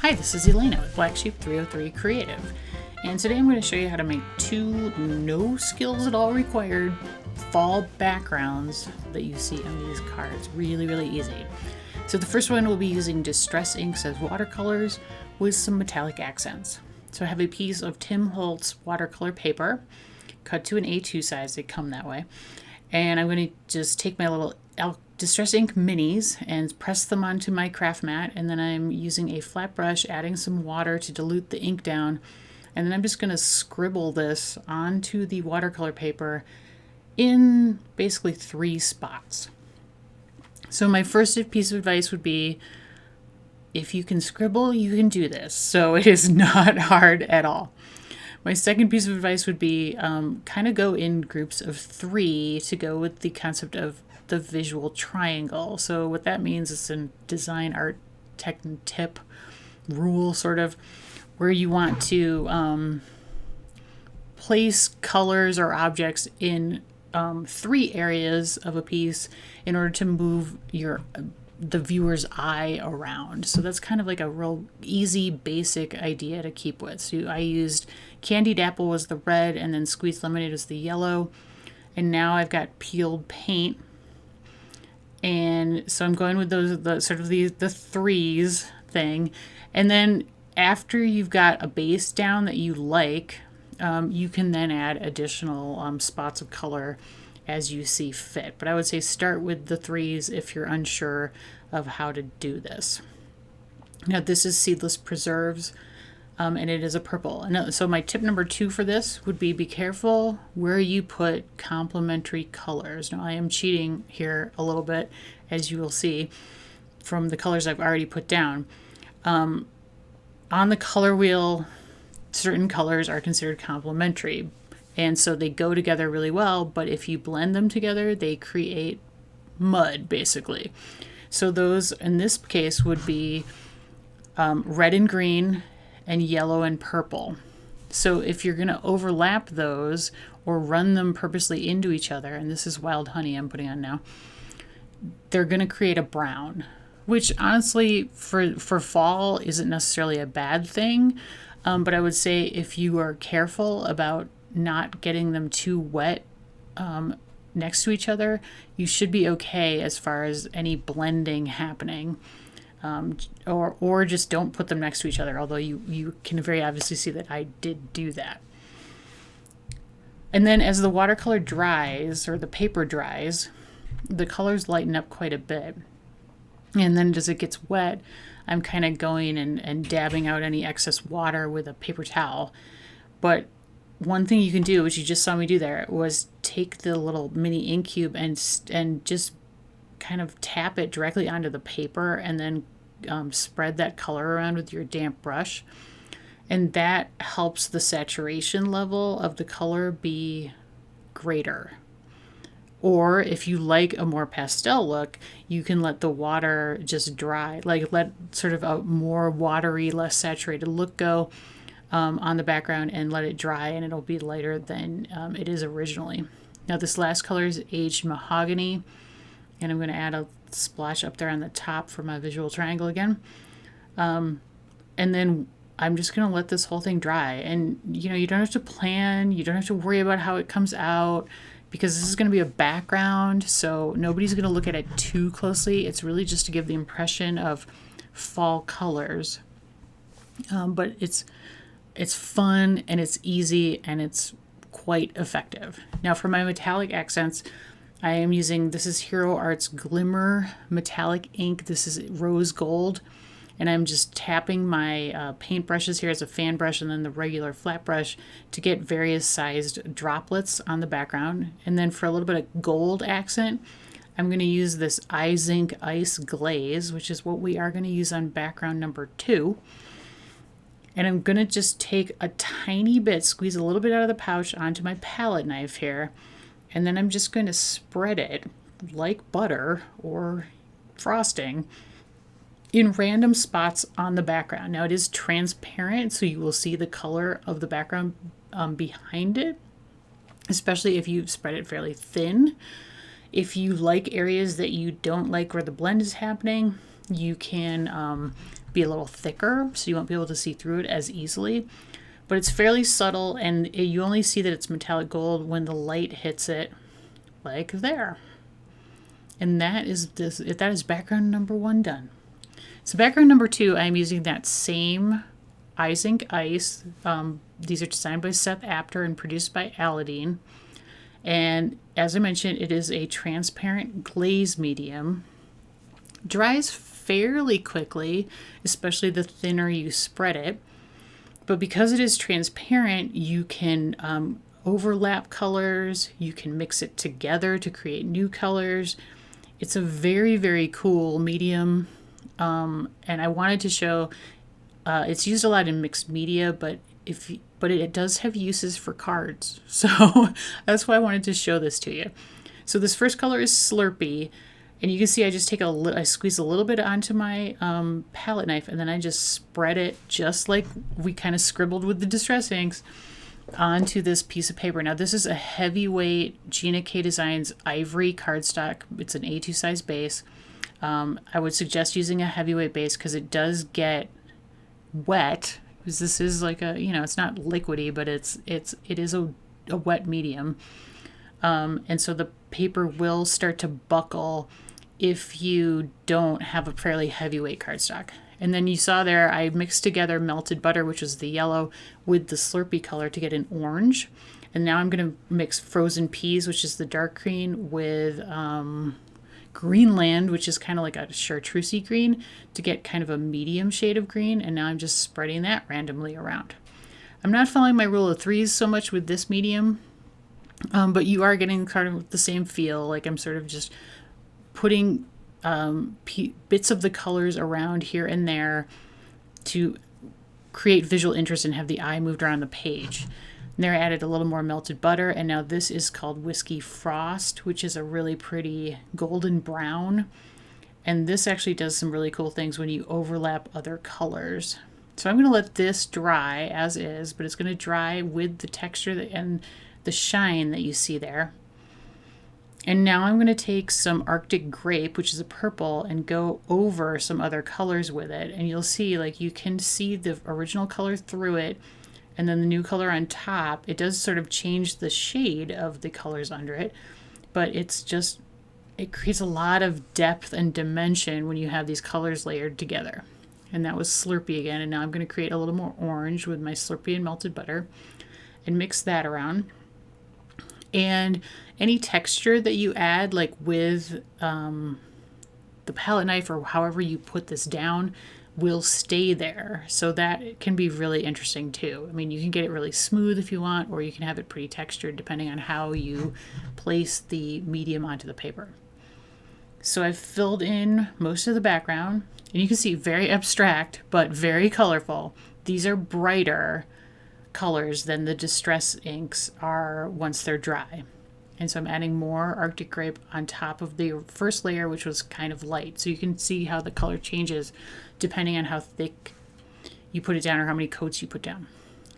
Hi, this is Elena with Black Sheep 303 Creative, and today I'm going to show you how to make two no skills at all required fall backgrounds that you see on these cards. Really easy. So the first one will be using distress inks as watercolors with some metallic accents. So I have a piece of Tim Holtz watercolor paper cut to an A2 size, they come that way, and I'm going to just take my little Distress Ink minis and press them onto my craft mat, and then I'm using a flat brush, adding some water to dilute the ink down, and then I'm just going to scribble this onto the watercolor paper in basically 3 spots. So my first piece of advice would be, if you can scribble, you can do this. So it is not hard at all. My second piece of advice would be kind of go in groups of 3 to go with the concept of the visual triangle. So what that means is a design art tip rule, sort of, where you want to place colors or objects in 3 areas of a piece in order to move the viewer's eye around. So that's kind of like a real easy, basic idea to keep with. So I used Candied Apple was the red, and then Squeezed Lemonade was the yellow. And now I've got peeled paint. And so I'm going with the threes thing. And then after you've got a base down that you like, you can then add additional spots of color as you see fit. But I would say start with the 3s if you're unsure of how to do this. Now this is Seedless Preserves, and it is a purple. And so my tip number 2 for this would be careful where you put complementary colors. Now I am cheating here a little bit, as you will see from the colors I've already put down. On the color wheel, certain colors are considered complementary, and so they go together really well, but if you blend them together, they create mud, basically. So those, in this case, would be red and green and yellow and purple. So if you're going to overlap those or run them purposely into each other, and this is Wild Honey I'm putting on now, they're going to create a brown, which honestly for fall isn't necessarily a bad thing. But I would say if you are careful about not getting them too wet next to each other, you should be okay as far as any blending happening. Or just don't put them next to each other, although you can very obviously see that I did do that. And then as the watercolor dries, or the paper dries, the colors lighten up quite a bit. And then as it gets wet, I'm kind of going and dabbing out any excess water with a paper towel. But one thing you can do, which you just saw me do there, was take the little mini ink cube and just kind of tap it directly onto the paper, and then spread that color around with your damp brush. And that helps the saturation level of the color be greater. Or if you like a more pastel look, you can let the water just dry, like let sort of a more watery, less saturated look go on the background, and let it dry, and it'll be lighter than it is originally. Now this last color is Aged Mahogany, and I'm going to add a splash up there on the top for my visual triangle again. And then I'm just going to let this whole thing dry. And you don't have to plan, you don't have to worry about how it comes out, because this is going to be a background, so nobody's going to look at it too closely. It's really just to give the impression of fall colors. But it's fun, and it's easy, and it's quite effective. Now for my metallic accents, I am using, this is Hero Art's Glimmer metallic ink. This is rose gold, and I'm just tapping my paint brushes here as a fan brush, and then the regular flat brush to get various sized droplets on the background. And then for a little bit of gold accent, I'm going to use this iZink Ice Glaze, which is what we are going to use on background number 2. And I'm going to just take a tiny bit, squeeze a little bit out of the pouch onto my palette knife here, and then I'm just going to spread it like butter or frosting in random spots on the background. Now it is transparent, so you will see the color of the background behind it, especially if you spread it fairly thin. If you like areas that you don't like where the blend is happening, you can be a little thicker, so you won't be able to see through it as easily. But it's fairly subtle, and you only see that it's metallic gold when the light hits it, like there. And that is background number 1 done. So background number 2, I'm using that same iZink ice. These are designed by Seth, Apter, and produced by Aladine. And as I mentioned, it is a transparent glaze medium. Dries fairly quickly, especially the thinner you spread it. But because it is transparent, you can overlap colors. You can mix it together to create new colors. It's a very, very cool medium. And I wanted to show, it's used a lot in mixed media, but it does have uses for cards. So that's why I wanted to show this to you. So this first color is Slurpee. And you can see I just take I squeeze a little bit onto my palette knife, and then I just spread it just like we kind of scribbled with the distress inks onto this piece of paper. Now this is a heavyweight Gina K Designs ivory cardstock. It's an A2 size base. I would suggest using a heavyweight base because it does get wet. Because this is like a, it's not liquidy, but it is a wet medium. And so the paper will start to buckle if you don't have a fairly heavyweight cardstock. And then you saw there, I mixed together melted butter, which is the yellow, with the Slurpee color to get an orange. And now I'm going to mix frozen peas, which is the dark green, with Greenland, which is kind of like a chartreusey green, to get kind of a medium shade of green. And now I'm just spreading that randomly around. I'm not following my rule of threes so much with this medium, but you are getting kind of the same feel. Like I'm sort of just putting bits of the colors around here and there to create visual interest and have the eye moved around the page. And there I added a little more melted butter, and now this is called Whiskey Frost, which is a really pretty golden brown. And this actually does some really cool things when you overlap other colors. So I'm going to let this dry as is, but it's going to dry with the texture and the shine that you see there. And now I'm going to take some Arctic Grape, which is a purple, and go over some other colors with it. And you'll see, like, you can see the original color through it, and then the new color on top. It does sort of change the shade of the colors under it, but it creates a lot of depth and dimension when you have these colors layered together. And that was Slurpee again, and now I'm going to create a little more orange with my Slurpee and melted butter and mix that around. And any texture that you add, like with the palette knife or however you put this down, will stay there. So that can be really interesting too. I mean, you can get it really smooth if you want, or you can have it pretty textured depending on how you place the medium onto the paper. So I've filled in most of the background, and you can see very abstract, but very colorful. These are brighter colors than the distress inks are once they're dry. And so I'm adding more Arctic Grape on top of the first layer, which was kind of light. So you can see how the color changes depending on how thick you put it down or how many coats you put down.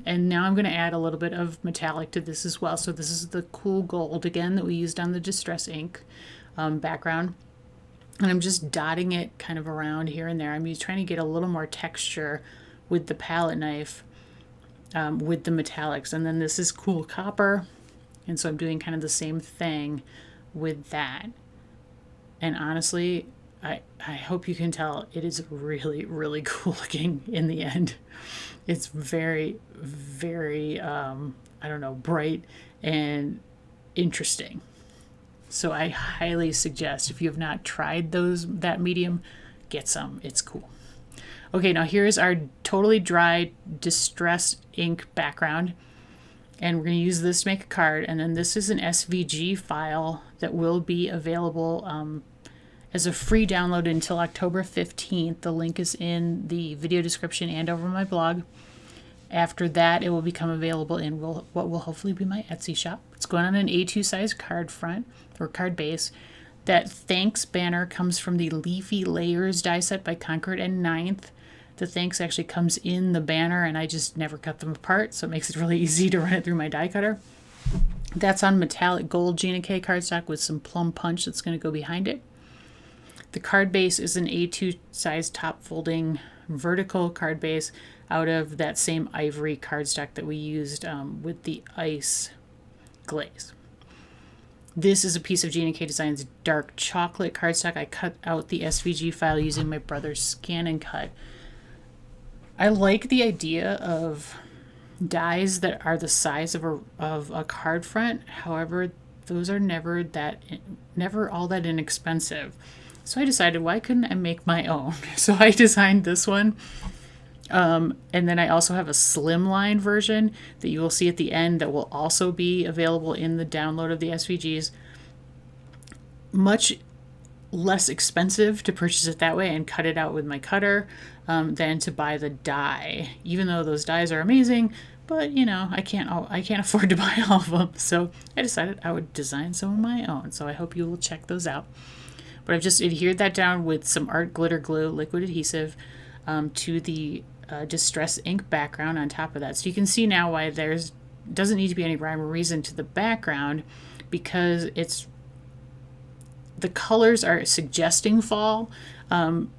And now I'm going to add a little bit of metallic to this as well. So this is the cool gold again that we used on the distress ink background. And I'm just dotting it kind of around here and there. I'm trying to get a little more texture with the palette knife with the metallics. And then this is cool copper. And so I'm doing kind of the same thing with that. And honestly, I hope you can tell it is really, really cool looking in the end. It's very, very, bright and interesting. So I highly suggest, if you have not tried that medium, get some. It's cool. Okay, now here's our totally dry distressed ink background. And we're going to use this to make a card. And then this is an SVG file that will be available as a free download until October 15th. The link is in the video description and over my blog. After that, it will become available in what will hopefully be my Etsy shop. It's going on an A2 size card front or card base. That thanks banner comes from the Leafy Layers die set by Concord and Ninth. The thanks actually comes in the banner, and I just never cut them apart, so it makes it really easy to run it through my die cutter. That's on metallic gold Gina K cardstock with some plum punch that's going to go behind it. The card base is an A2 size top folding vertical card base out of that same ivory cardstock that we used with the ice glaze. This is a piece of Gina K Designs dark chocolate cardstock. I cut out the SVG file using my brother's Scan and Cut. I like the idea of dies that are the size of a card front. However, those are never all that inexpensive. So I decided, why couldn't I make my own? So I designed this one. And then I also have a slimline version that you will see at the end that will also be available in the download of the SVGs. Much less expensive to purchase it that way and cut it out with my cutter than to buy the die. Even though those dies are amazing, but you know, I can't afford to buy all of them. So I decided I would design some of my own. So I hope you will check those out. But I've just adhered that down with some art glitter glue, liquid adhesive, to the Distress ink background on top of that. So you can see now why doesn't need to be any rhyme or reason to the background, because the colors are suggesting fall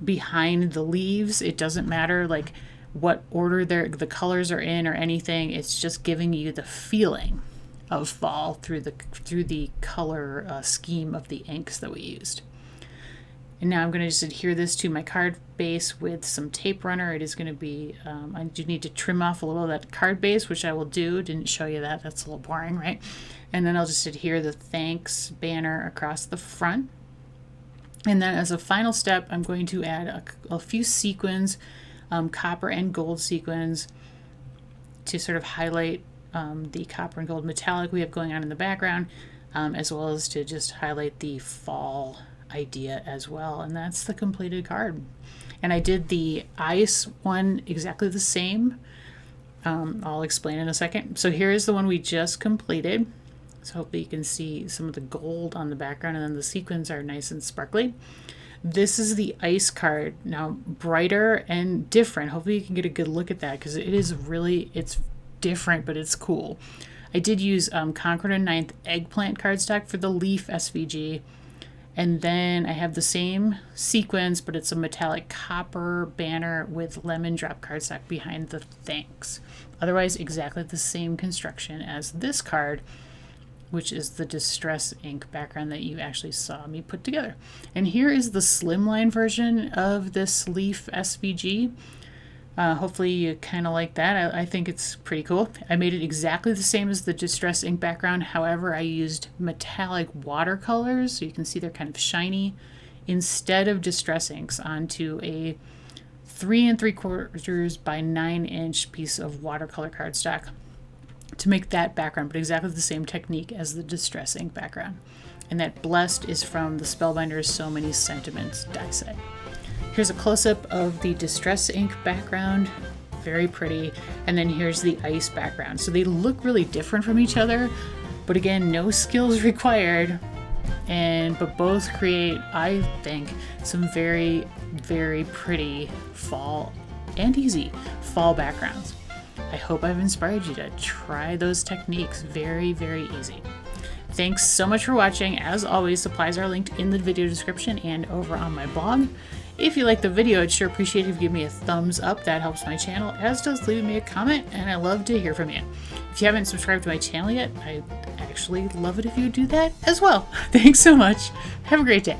behind the leaves. It doesn't matter like what order the colors are in or anything. It's just giving you the feeling of fall through the color scheme of the inks that we used. And now I'm going to just adhere this to my card base with some tape runner. It is going to be, I do need to trim off a little of that card base, which I will do. Didn't show you that. That's a little boring, right? And then I'll just adhere the thanks banner across the front. And then as a final step, I'm going to add a few sequins, copper and gold sequins, to sort of highlight the copper and gold metallic we have going on in the background, as well as to just highlight the fall idea as well. And that's the completed card. And I did the ice one exactly the same. I'll explain in a second. So here is the one we just completed. So hopefully you can see some of the gold on the background, and then the sequins are nice and sparkly. This is the ice card, now brighter and different. Hopefully you can get a good look at that, because it's different, but it's cool. I did use Concord and 9th eggplant cardstock for the leaf SVG. And then I have the same sequins, but it's a metallic copper banner with lemon drop cardstock behind the thanks. Otherwise, exactly the same construction as this card, which is the Distress ink background that you actually saw me put together. And here is the slimline version of this leaf SVG. Hopefully you kind of like that. I think it's pretty cool. I made it exactly the same as the Distress ink background. However, I used metallic watercolors, so you can see they're kind of shiny, instead of Distress inks onto a 3 3/4 by 9-inch piece of watercolor cardstock to make that background, but exactly the same technique as the Distress ink background. And that blessed is from the Spellbinder's So Many Sentiments die set. Here's a close-up of the Distress ink background, very pretty, and then here's the ice background. So they look really different from each other, but again, no skills required, but both create, I think, some very, very pretty fall and easy fall backgrounds. I hope I've inspired you to try those techniques. Very, very easy. Thanks so much for watching. As always, supplies are linked in the video description and over on my blog. If you like the video, I'd sure appreciate it if you give me a thumbs up. That helps my channel, as does leaving me a comment, and I love to hear from you. If you haven't subscribed to my channel yet, I'd actually love it if you would do that as well. Thanks so much. Have a great day.